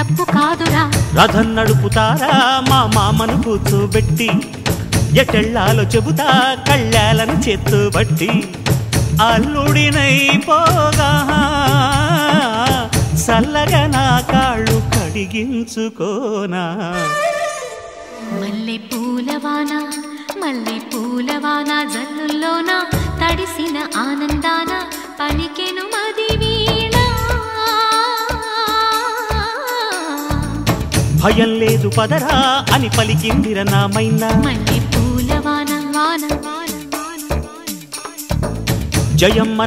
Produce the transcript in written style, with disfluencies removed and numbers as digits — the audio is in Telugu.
తప్పు కాదురా రథం నడుపుతారా మా మామను కూర్చోబెట్టి ఎటెళ్ళాలో చెబుతా కళ్ళాలను చేత్తుబట్టి అల్లుడినైపోగా సల్లగా నా కాళ్ళు కడిగించుకోనా మల్లె పూలవాన జల్లుల్లోన తడిసిన ఆనందాన పలికెను మదివీణ భయం లేదు పదరా అని పలికిందిర నా మైనా మల్లె పూలవాన జయమ్మ